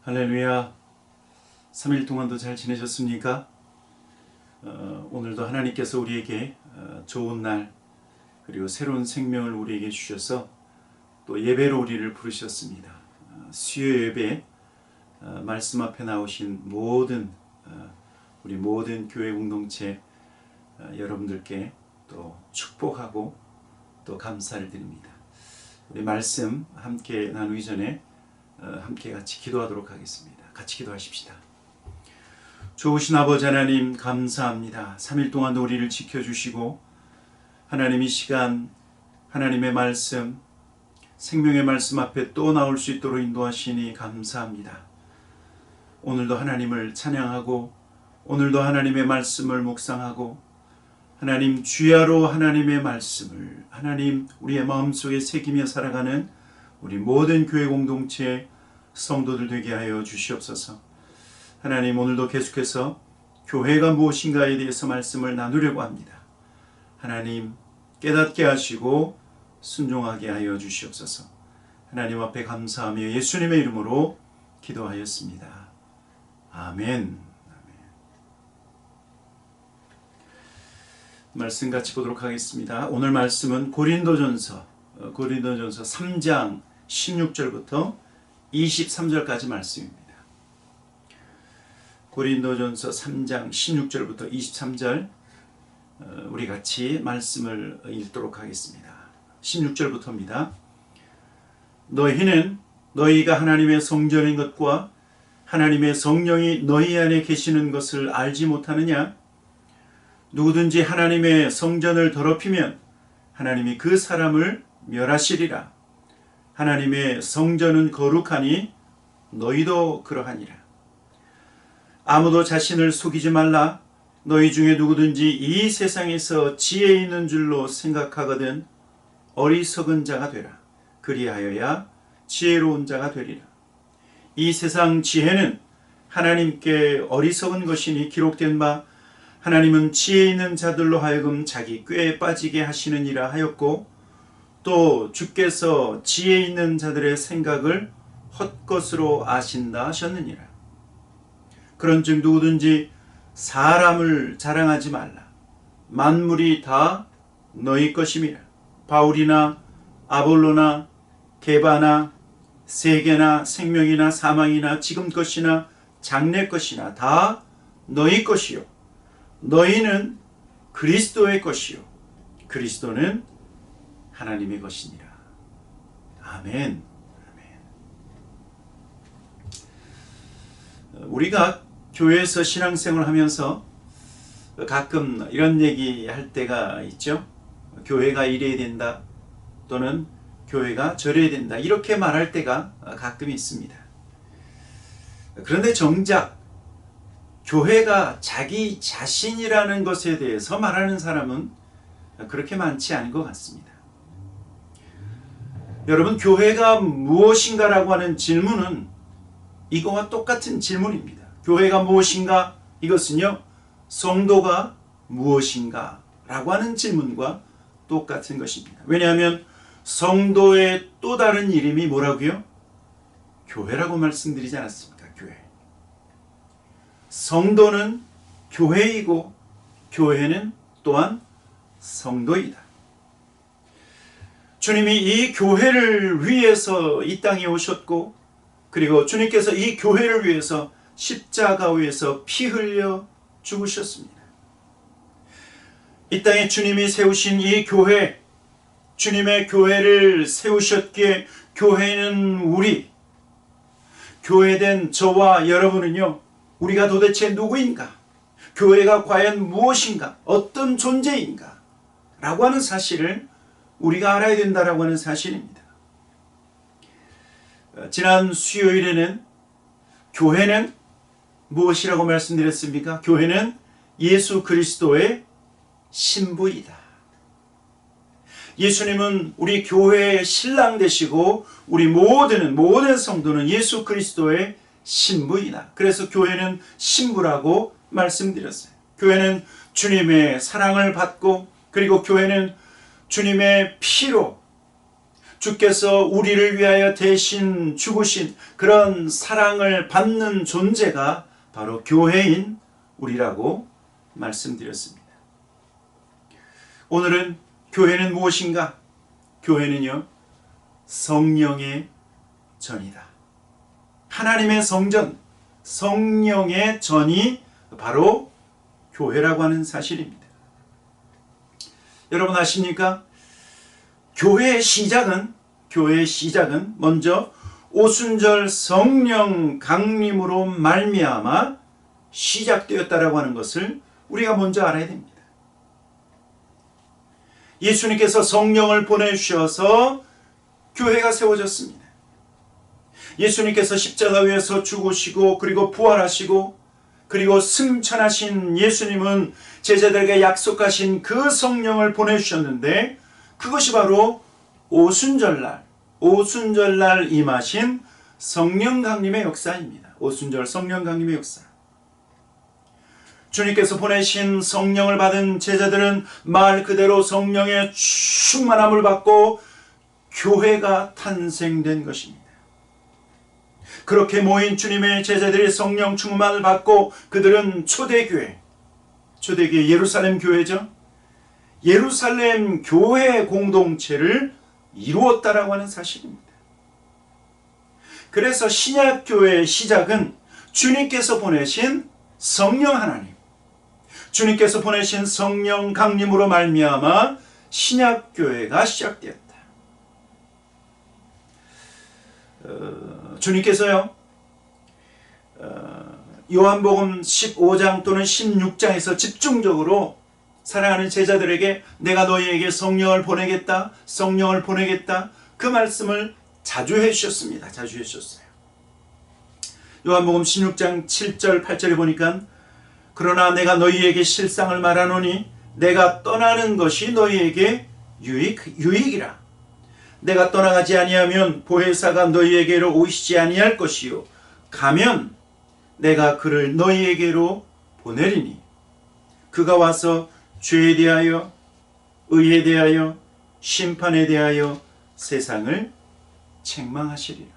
할렐루야. 3일 동안도 잘 지내셨습니까? 오늘도 하나님께서 우리에게 좋은 날 그리고 새로운 생명을 우리에게 주셔서 또 예배로 우리를 부르셨습니다. 수요 예배 말씀 앞에 나오신 모든 우리 모든 교회 공동체 여러분들께 또 축복하고 또 감사를 드립니다. 우리 말씀 함께 나누기 전에 함께 같이 기도하도록 하겠습니다. 같이 기도하십시다. 좋으신 아버지 하나님 감사합니다. 3일 동안 우리를 지켜주시고 하나님 이 시간 하나님의 말씀 생명의 말씀 앞에 또 나올 수 있도록 인도하시니 감사합니다. 오늘도 하나님을 찬양하고 오늘도 하나님의 말씀을 묵상하고 하나님 주야로 하나님의 말씀을 하나님 우리의 마음속에 새기며 살아가는 우리 모든 교회 공동체 성도들 되게 하여 주시옵소서. 하나님 오늘도 계속해서 교회가 무엇인가에 대해서 말씀을 나누려고 합니다. 하나님 깨닫게 하시고 순종하게 하여 주시옵소서. 하나님 앞에 감사하며 예수님의 이름으로 기도하였습니다. 아멘. 말씀 같이 보도록 하겠습니다. 오늘 말씀은 고린도전서 3장 16절부터 23절까지 말씀입니다. 고린도전서 3장 16절부터 23절 우리 같이 말씀을 읽도록 하겠습니다. 16절부터입니다. 너희는 너희가 하나님의 성전인 것과 하나님의 성령이 너희 안에 계시는 것을 알지 못하느냐? 누구든지 하나님의 성전을 더럽히면 하나님이 그 사람을 멸하시리라. 하나님의 성전은 거룩하니 너희도 그러하니라. 아무도 자신을 속이지 말라. 너희 중에 누구든지 이 세상에서 지혜 있는 줄로 생각하거든 어리석은 자가 되라. 그리하여야 지혜로운 자가 되리라. 이 세상 지혜는 하나님께 어리석은 것이니 기록된 바 하나님은 지혜 있는 자들로 하여금 자기 꾀에 빠지게 하시느니라 하였고 또 주께서 지혜 있는 자들의 생각을 헛것으로 아신다 하셨느니라. 그런즉 누구든지 사람을 자랑하지 말라. 만물이 다 너희 것임이라. 바울이나 아볼로나 게바나 세계나 생명이나 사망이나 지금 것이나 장래 것이나 다 너희 것이요 너희는 그리스도의 것이요 그리스도는 하나님의 것이니라. 아멘. 우리가 교회에서 신앙생활을 하면서 가끔 이런 얘기 할 때가 있죠. 교회가 이래야 된다 또는 교회가 저래야 된다 이렇게 말할 때가 가끔 있습니다. 그런데 정작 교회가 자기 자신이라는 것에 대해서 말하는 사람은 그렇게 많지 않은 것 같습니다. 여러분, 교회가 무엇인가라고 하는 질문은 이거와 똑같은 질문입니다. 교회가 무엇인가? 이것은요, 성도가 무엇인가? 라고 하는 질문과 똑같은 것입니다. 왜냐하면 성도의 또 다른 이름이 뭐라고요? 교회라고 말씀드리지 않았습니까? 교회. 성도는 교회이고 교회는 또한 성도이다. 주님이 이 교회를 위해서 이 땅에 오셨고 그리고 주님께서 이 교회를 위해서 십자가 위에서 피 흘려 죽으셨습니다. 이 땅에 주님이 세우신 이 교회, 주님의 교회를 세우셨기에 교회는 우리, 교회된 저와 여러분은요, 우리가 도대체 누구인가? 교회가 과연 무엇인가? 어떤 존재인가? 라고 하는 사실을 우리가 알아야 된다라고 하는 사실입니다. 지난 수요일에는 교회는 무엇이라고 말씀드렸습니까? 교회는 예수 그리스도의 신부이다. 예수님은 우리 교회의 신랑 되시고 우리 모든 성도는 예수 그리스도의 신부이다. 그래서 교회는 신부라고 말씀드렸어요. 교회는 주님의 사랑을 받고 그리고 교회는 주님의 피로 주께서 우리를 위하여 대신 죽으신 그런 사랑을 받는 존재가 바로 교회인 우리라고 말씀드렸습니다. 오늘은 교회는 무엇인가? 교회는요, 성령의 전이다. 하나님의 성전, 성령의 전이 바로 교회라고 하는 사실입니다. 여러분 아십니까? 교회의 시작은 먼저 오순절 성령 강림으로 말미암아 시작되었다라고 하는 것을 우리가 먼저 알아야 됩니다. 예수님께서 성령을 보내주셔서 교회가 세워졌습니다. 예수님께서 십자가 위에서 죽으시고 그리고 부활하시고 그리고 승천하신 예수님은 제자들에게 약속하신 그 성령을 보내주셨는데 그것이 바로 오순절날 임하신 성령 강림의 역사입니다. 오순절 성령 강림의 역사. 주님께서 보내신 성령을 받은 제자들은 말 그대로 성령의 충만함을 받고 교회가 탄생된 것입니다. 그렇게 모인 주님의 제자들이 성령 충만을 받고 그들은 초대교회 예루살렘 교회죠. 예루살렘 교회 공동체를 이루었다라고 하는 사실입니다. 그래서 신약교회의 시작은 주님께서 보내신 성령 하나님, 주님께서 보내신 성령 강림으로 말미암아 신약교회가 시작되었다. 주님께서요, 요한복음 15장 또는 16장에서 집중적으로 사랑하는 제자들에게 내가 너희에게 성령을 보내겠다 그 말씀을 자주 해주셨습니다. 자주 해주셨어요. 요한복음 16장 7절 8절에 보니까 그러나 내가 너희에게 실상을 말하노니 내가 떠나는 것이 너희에게 유익이라. 내가 떠나가지 아니하면 보혜사가 너희에게로 오시지 아니할 것이요 가면 내가 그를 너희에게로 보내리니 그가 와서 죄에 대하여 의에 대하여 심판에 대하여 세상을 책망하시리라.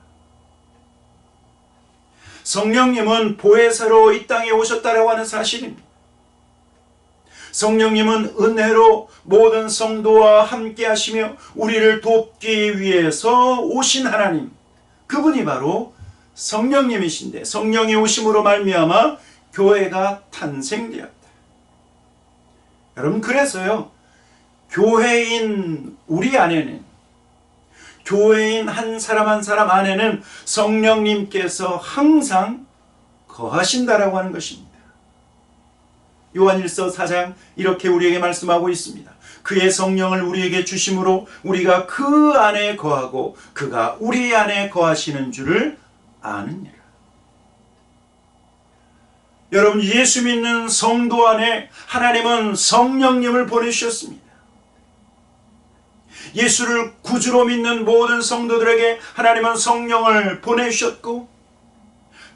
성령님은 보혜사로 이 땅에 오셨다라고 하는 사실입니다. 성령님은 은혜로 모든 성도와 함께 하시며 우리를 돕기 위해서 오신 하나님, 그분이 바로 성령님이신데 성령이 오심으로 말미암아 교회가 탄생되었다. 여러분, 그래서요, 교회인 우리 안에는, 교회인 한 사람 한 사람 안에는 성령님께서 항상 거하신다라고 하는 것입니다. 요한일서 4장 이렇게 우리에게 말씀하고 있습니다. 그의 성령을 우리에게 주심으로 우리가 그 안에 거하고 그가 우리 안에 거하시는 줄을 아느니라. 여러분, 예수 믿는 성도 안에 하나님은 성령님을 보내주셨습니다. 예수를 구주로 믿는 모든 성도들에게 하나님은 성령을 보내주셨고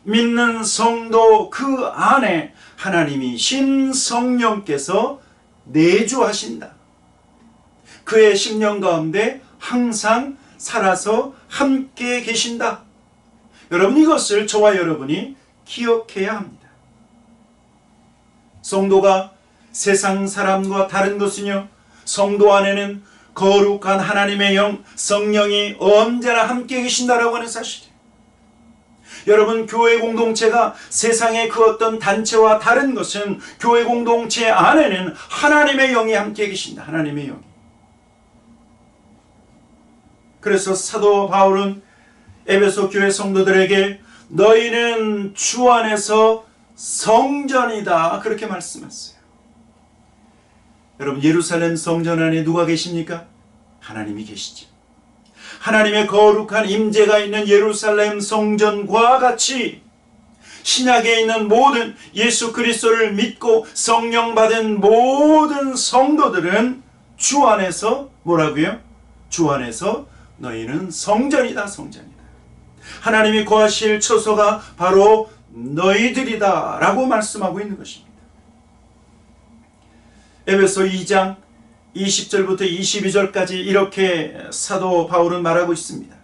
믿는 성도 그 안에 하나님이신 성령께서 내주하신다. 그의 심령 가운데 항상 살아서 함께 계신다. 여러분, 이것을 저와 여러분이 기억해야 합니다. 성도가 세상 사람과 다른 것은요, 성도 안에는 거룩한 하나님의 영, 성령이 언제나 함께 계신다라고 하는 사실이에요. 여러분, 교회 공동체가 세상의 그 어떤 단체와 다른 것은 교회 공동체 안에는 하나님의 영이 함께 계신다. 하나님의 영이. 그래서 사도 바울은 에베소 교회 성도들에게 너희는 주 안에서 성전이다, 그렇게 말씀했어요. 여러분, 예루살렘 성전 안에 누가 계십니까? 하나님이 계시죠. 하나님의 거룩한 임재가 있는 예루살렘 성전과 같이 신약에 있는 모든 예수 그리스도를 믿고 성령 받은 모든 성도들은 주 안에서 뭐라고요? 주 안에서 너희는 성전이다, 성전이다. 하나님이 거하실 처소가 바로 너희들이다 라고 말씀하고 있는 것입니다. 에베소 2장 20절부터 22절까지 이렇게 사도 바울은 말하고 있습니다.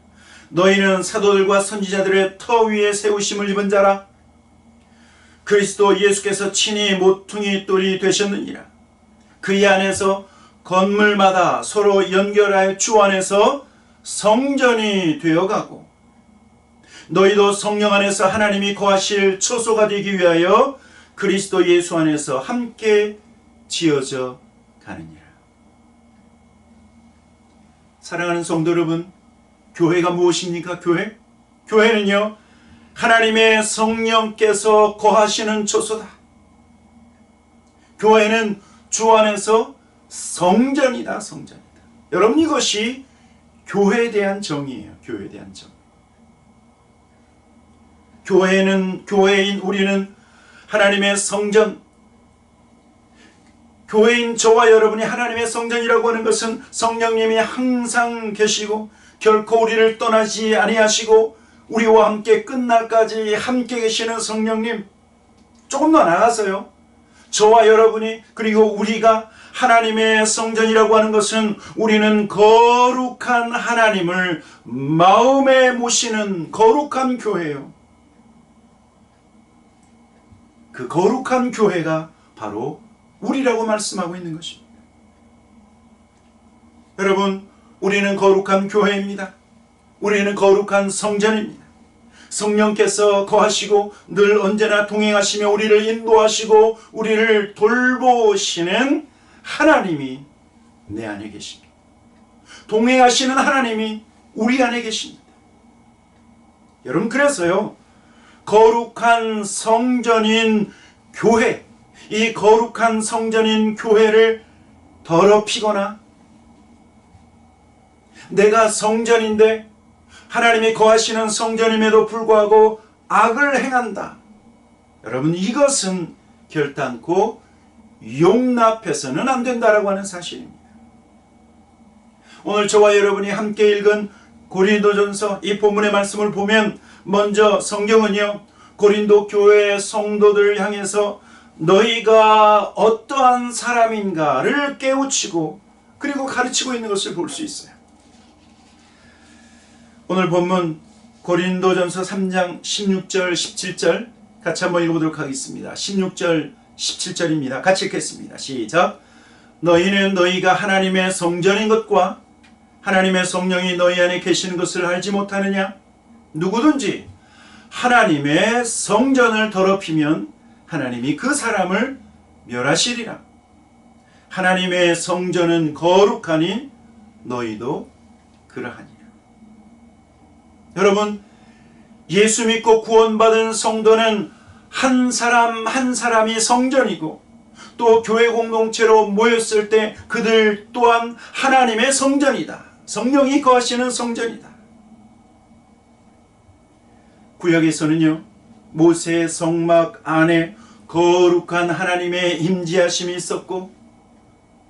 너희는 사도들과 선지자들의 터 위에 세우심을 입은 자라. 그리스도 예수께서 친히 모퉁이 돌이 되셨느니라. 그의 안에서 건물마다 서로 연결하여 주 안에서 성전이 되어가고 너희도 성령 안에서 하나님이 거하실 처소가 되기 위하여 그리스도 예수 안에서 함께 지어져 가느니라. 사랑하는 성도 여러분, 교회가 무엇입니까? 교회는요, 하나님의 성령께서 거하시는 처소다. 교회는 주 안에서 성전이다. 여러분, 이것이 교회에 대한 정의예요. 교회에 대한 정. 교회인 우리는 하나님의 성전, 교회인 저와 여러분이 하나님의 성전이라고 하는 것은 성령님이 항상 계시고 결코 우리를 떠나지 아니하시고 우리와 함께 끝날까지 함께 계시는 성령님, 조금 더 나아가서요, 저와 여러분이 그리고 우리가 하나님의 성전이라고 하는 것은 우리는 거룩한 하나님을 마음에 모시는 거룩한 교회예요. 그 거룩한 교회가 바로 우리라고 말씀하고 있는 것입니다. 여러분, 우리는 거룩한 교회입니다. 우리는 거룩한 성전입니다. 성령께서 거하시고 늘 언제나 동행하시며 우리를 인도하시고 우리를 돌보시는 하나님이 내 안에 계십니다. 동행하시는 하나님이 우리 안에 계십니다. 여러분, 그래서요, 거룩한 성전인 교회, 이 거룩한 성전인 교회를 더럽히거나 내가 성전인데 하나님이 거하시는 성전임에도 불구하고 악을 행한다. 여러분, 이것은 결단코 용납해서는 안 된다라고 하는 사실입니다. 오늘 저와 여러분이 함께 읽은 고린도전서 이 본문의 말씀을 보면 먼저 성경은요, 고린도 교회의 성도들을 향해서 너희가 어떠한 사람인가를 깨우치고 그리고 가르치고 있는 것을 볼 수 있어요. 오늘 본문 고린도전서 3장 16절 17절 같이 한번 읽어보도록 하겠습니다. 16절 17절입니다. 같이 읽겠습니다. 시작. 너희는 너희가 하나님의 성전인 것과 하나님의 성령이 너희 안에 계시는 것을 알지 못하느냐? 누구든지 하나님의 성전을 더럽히면 하나님이 그 사람을 멸하시리라. 하나님의 성전은 거룩하니 너희도 그러하니라. 여러분, 예수 믿고 구원받은 성도는 한 사람 한 사람이 성전이고 또 교회 공동체로 모였을 때 그들 또한 하나님의 성전이다. 성령이 거하시는 성전이다. 구약에서는요, 모세의 성막 안에 거룩한 하나님의 임재하심이 있었고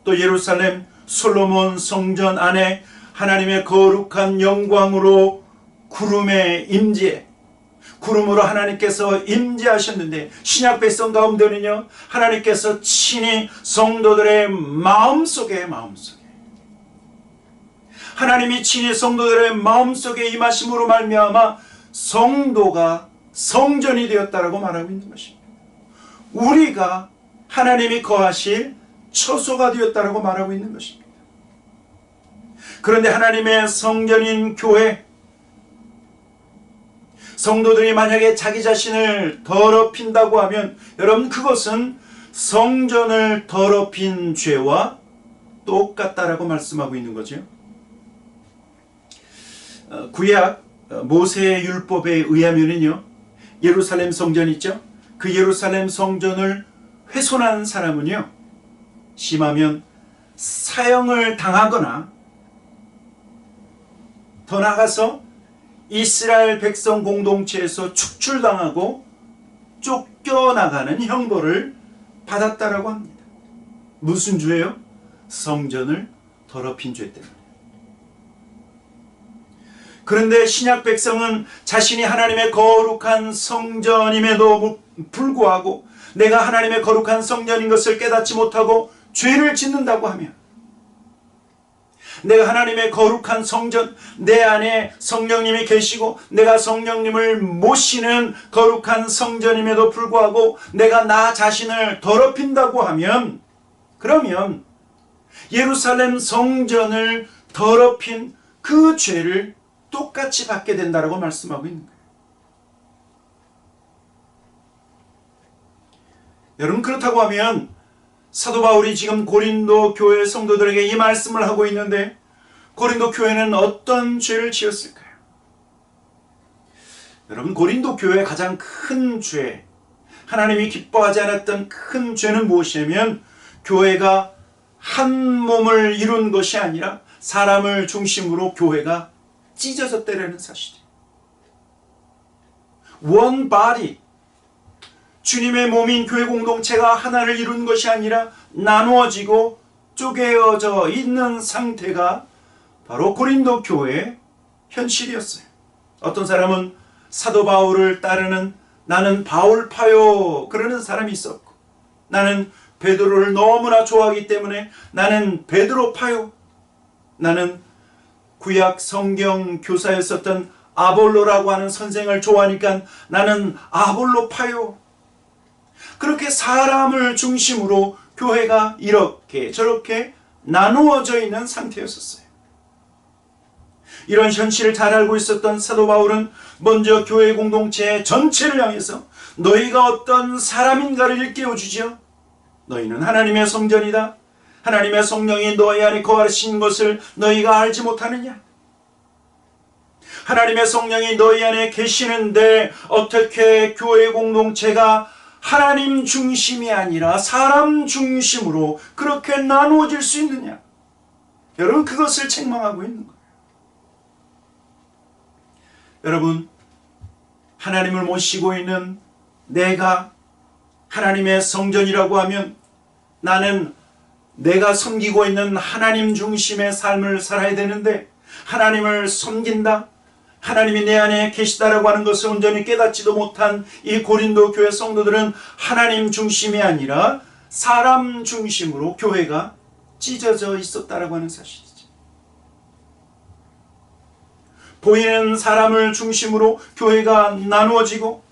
또 예루살렘 솔로몬 성전 안에 하나님의 거룩한 영광으로 구름의 임재, 구름으로 하나님께서 임재하셨는데 신약 백성 가운데는요, 하나님께서 친히 성도들의 마음속에 하나님이 친히 성도들의 마음속에 임하심으로 말미암아 성도가 성전이 되었다라고 말하고 있는 것입니다. 우리가 하나님이 거하실 처소가 되었다라고 말하고 있는 것입니다. 그런데 하나님의 성전인 교회, 성도들이 만약에 자기 자신을 더럽힌다고 하면 여러분, 그것은 성전을 더럽힌 죄와 똑같다라고 말씀하고 있는 거죠. 구약 모세의 율법에 의하면은요, 예루살렘 성전 있죠? 그 예루살렘 성전을 훼손한 사람은요, 심하면 사형을 당하거나 더 나아가서 이스라엘 백성 공동체에서 축출당하고 쫓겨나가는 형벌을 받았다라고 합니다. 무슨 죄요? 성전을 더럽힌 죄 때문에. 그런데 신약 백성은 자신이 하나님의 거룩한 성전임에도 불구하고 내가 하나님의 거룩한 성전인 것을 깨닫지 못하고 죄를 짓는다고 하면 내가 하나님의 거룩한 성전, 내 안에 성령님이 계시고 내가 성령님을 모시는 거룩한 성전임에도 불구하고 내가 나 자신을 더럽힌다고 하면, 그러면 예루살렘 성전을 더럽힌 그 죄를 똑같이 받게 된다라고 말씀하고 있는 거예요. 여러분, 그렇다고 하면 사도 바울이 지금 고린도 교회 성도들에게 이 말씀을 하고 있는데, 고린도 교회는 어떤 죄를 지었을까요? 여러분, 고린도 교회의 가장 큰 죄, 하나님이 기뻐하지 않았던 큰 죄는 무엇이냐면, 교회가 한 몸을 이룬 것이 아니라 사람을 중심으로 교회가 찢어졌다는 사실이에요. One body, 주님의 몸인 교회 공동체가 하나를 이룬 것이 아니라 나누어지고 쪼개어져 있는 상태가 바로 고린도 교회의 현실이었어요. 어떤 사람은 사도 바울을 따르는, 나는 바울파요, 그러는 사람이 있었고, 나는 베드로를 너무나 좋아하기 때문에 나는 베드로파요, 나는 구약 성경 교사였었던 아볼로라고 하는 선생을 좋아하니까 나는 아볼로파요. 그렇게 사람을 중심으로 교회가 이렇게 저렇게 나누어져 있는 상태였었어요. 이런 현실을 잘 알고 있었던 사도 바울은 먼저 교회 공동체 전체를 향해서 너희가 어떤 사람인가를 일깨워주지요. 너희는 하나님의 성전이다. 하나님의 성령이 너희 안에 거하신 것을 너희가 알지 못하느냐? 하나님의 성령이 너희 안에 계시는데 어떻게 교회 공동체가 하나님 중심이 아니라 사람 중심으로 그렇게 나누어질 수 있느냐? 여러분, 그것을 책망하고 있는 거예요. 여러분, 하나님을 모시고 있는 내가 하나님의 성전이라고 하면 나는 내가 섬기고 있는 하나님 중심의 삶을 살아야 되는데, 하나님을 섬긴다, 하나님이 내 안에 계시다라고 하는 것을 온전히 깨닫지도 못한 이 고린도 교회 성도들은 하나님 중심이 아니라 사람 중심으로 교회가 찢어져 있었다라고 하는 사실이죠. 보이는 사람을 중심으로 교회가 나누어지고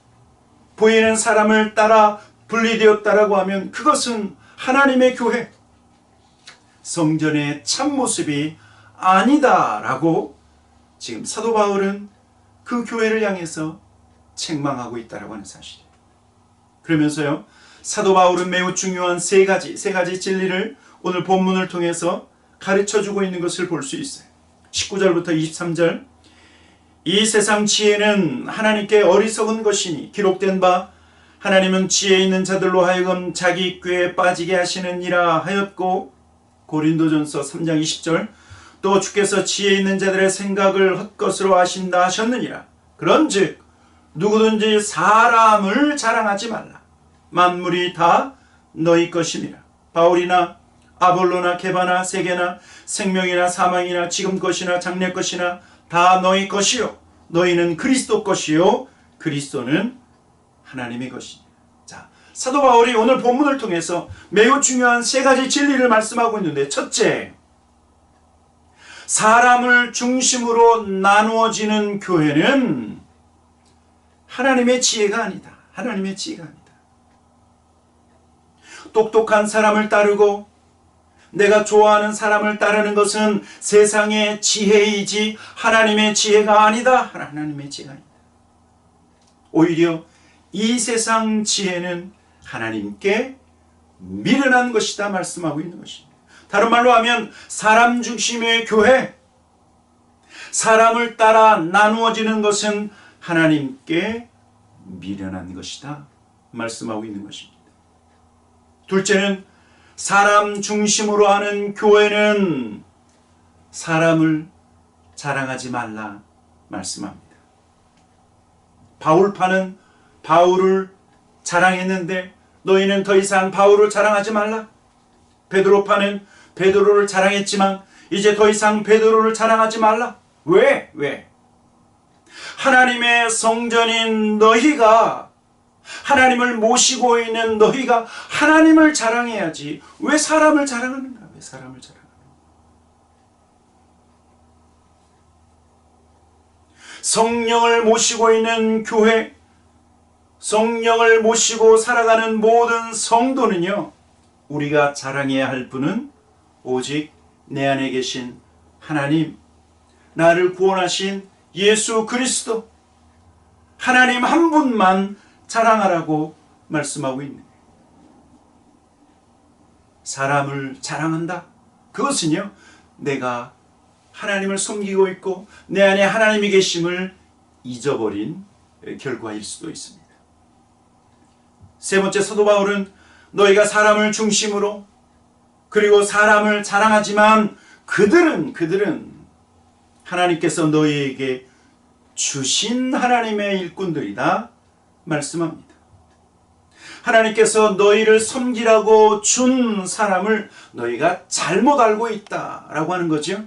보이는 사람을 따라 분리되었다라고 하면 그것은 하나님의 교회, 성전의 참모습이 아니다라고 지금 사도 바울은 그 교회를 향해서 책망하고 있다라고 하는 사실이에요. 그러면서요, 사도 바울은 매우 중요한 세 가지 진리를 오늘 본문을 통해서 가르쳐주고 있는 것을 볼 수 있어요. 19절부터 23절, 이 세상 지혜는 하나님께 어리석은 것이니 기록된 바 하나님은 지혜 있는 자들로 하여금 자기 꾀에 빠지게 하시느니라 하였고, 고린도전서 3장 20절, 또 주께서 지혜 있는 자들의 생각을 헛것으로 하신다 하셨느니라. 그런즉 누구든지 사람을 자랑하지 말라. 만물이 다 너희 것이니라. 바울이나 아볼로나 게바나 세게나 생명이나 사망이나 지금 것이나 장래 것이나 다 너희 것이요 너희는 그리스도 것이요 그리스도는 하나님의 것이니라. 자, 사도 바울이 오늘 본문을 통해서 매우 중요한 세 가지 진리를 말씀하고 있는데, 첫째, 사람을 중심으로 나누어지는 교회는 하나님의 지혜가 아니다. 하나님의 지혜가 아니다. 똑똑한 사람을 따르고 내가 좋아하는 사람을 따르는 것은 세상의 지혜이지 하나님의 지혜가 아니다. 하나님의 지혜가 아니다. 오히려 이 세상 지혜는 하나님께 미련한 것이다 말씀하고 있는 것입니다. 다른 말로 하면 사람 중심의 교회, 사람을 따라 나누어지는 것은 하나님께 미련한 것이다 말씀하고 있는 것입니다. 둘째는 사람 중심으로 하는 교회는 사람을 자랑하지 말라 말씀합니다. 바울파는 바울을 자랑했는데 너희는 더 이상 바울을 자랑하지 말라. 베드로파는 베드로를 자랑했지만 이제 더 이상 베드로를 자랑하지 말라. 왜? 하나님의 성전인 너희가, 하나님을 모시고 있는 너희가 하나님을 자랑해야지 왜 사람을 자랑하는가? 왜 사람을 자랑하는가? 성령을 모시고 있는 교회, 성령을 모시고 살아가는 모든 성도는요, 우리가 자랑해야 할 분은 오직 내 안에 계신 하나님, 나를 구원하신 예수 그리스도, 하나님 한 분만 자랑하라고 말씀하고 있는 거예요. 사람을 자랑한다? 그것은요, 내가 하나님을 섬기고 있고 내 안에 하나님이 계심을 잊어버린 결과일 수도 있습니다. 세 번째, 사도 바울은 너희가 사람을 중심으로 그리고 사람을 자랑하지만 그들은 하나님께서 너희에게 주신 하나님의 일꾼들이다 말씀합니다. 하나님께서 너희를 섬기라고 준 사람을 너희가 잘못 알고 있다라고 하는 거죠.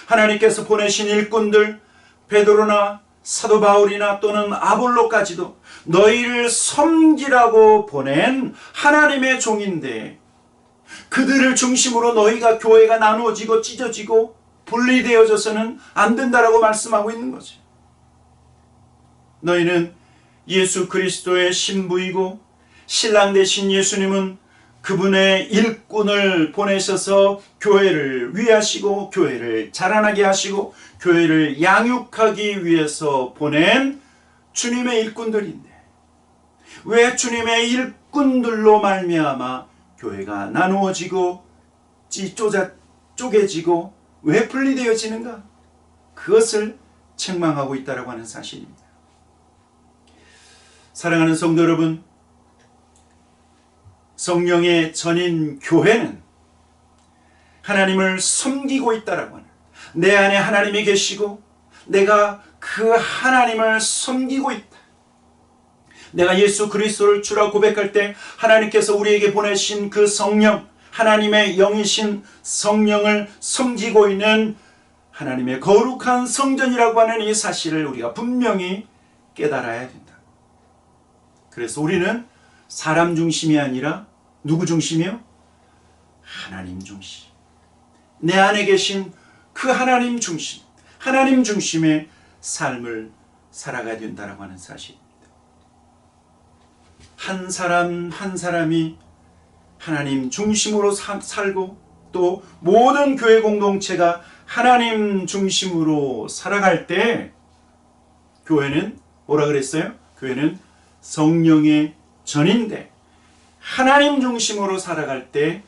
하나님께서 보내신 일꾼들, 베드로나 사도 바울이나 또는 아볼로까지도 너희를 섬기라고 보낸 하나님의 종인데, 그들을 중심으로 너희가 교회가 나누어지고 찢어지고 분리되어져서는 안 된다라고 말씀하고 있는 거죠. 너희는 예수 그리스도의 신부이고 신랑 되신 예수님은 그분의 일꾼을 보내셔서 교회를 위하시고 교회를 자라나게 하시고 교회를 양육하기 위해서 보낸 주님의 일꾼들인데, 왜 주님의 일꾼들로 말미암아 교회가 나누어지고 쪼개지고 왜 분리되어지는가? 그것을 책망하고 있다고 하는 사실입니다. 사랑하는 성도 여러분, 성령의 전인 교회는 하나님을 섬기고 있다라고 하는, 내 안에 하나님이 계시고 내가 그 하나님을 섬기고 있다. 내가 예수 그리스도를 주라 고백할 때 하나님께서 우리에게 보내신 그 성령, 하나님의 영이신 성령을 섬기고 있는 하나님의 거룩한 성전이라고 하는 이 사실을 우리가 분명히 깨달아야 된다. 그래서 우리는 사람 중심이 아니라 누구 중심이요? 하나님 중심. 내 안에 계신 그 하나님 중심, 하나님 중심의 삶을 살아가야 된다고 하는 사실입니다. 한 사람 한 사람이 하나님 중심으로 살고 또 모든 교회 공동체가 하나님 중심으로 살아갈 때 교회는 뭐라 그랬어요? 교회는 성령의 전인데, 하나님 중심으로 살아갈 때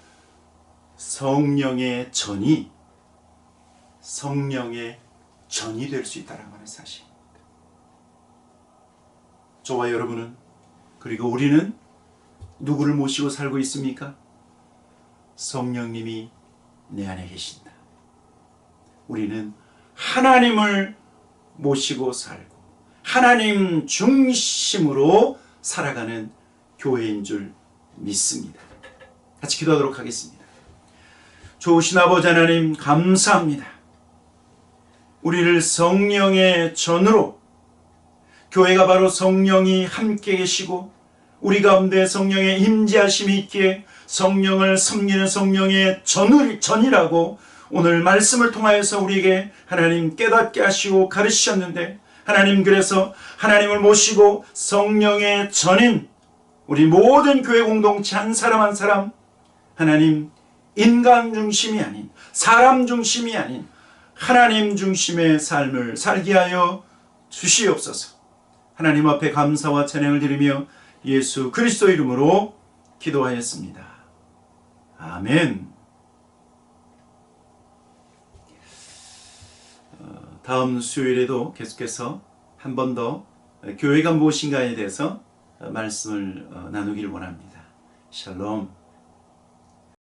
성령의 전이 될 수 있다는 하는 사실입니다. 저와 여러분은, 그리고 우리는 누구를 모시고 살고 있습니까? 성령님이 내 안에 계신다. 우리는 하나님을 모시고 살고 하나님 중심으로 살아가는 교회인 줄 믿습니다. 같이 기도하도록 하겠습니다. 좋으신 아버지 하나님, 감사합니다. 우리를 성령의 전으로, 교회가 바로 성령이 함께 계시고 우리 가운데 성령의 임재하심이 있기에 성령을 섬기는 성령의 전이라고 오늘 말씀을 통하여서 우리에게 하나님 깨닫게 하시고 가르치셨는데, 하나님, 그래서 하나님을 모시고 성령의 전인 우리 모든 교회 공동체 한 사람 한 사람, 하나님 인간 중심이 아닌, 사람 중심이 아닌 하나님 중심의 삶을 살게 하여 주시옵소서. 하나님 앞에 감사와 찬양을 드리며 예수 그리스도 이름으로 기도하였습니다. 아멘. 다음 수요일에도 계속해서 한 번 더 교회가 무엇인가에 대해서 말씀을 나누기를 원합니다. 샬롬.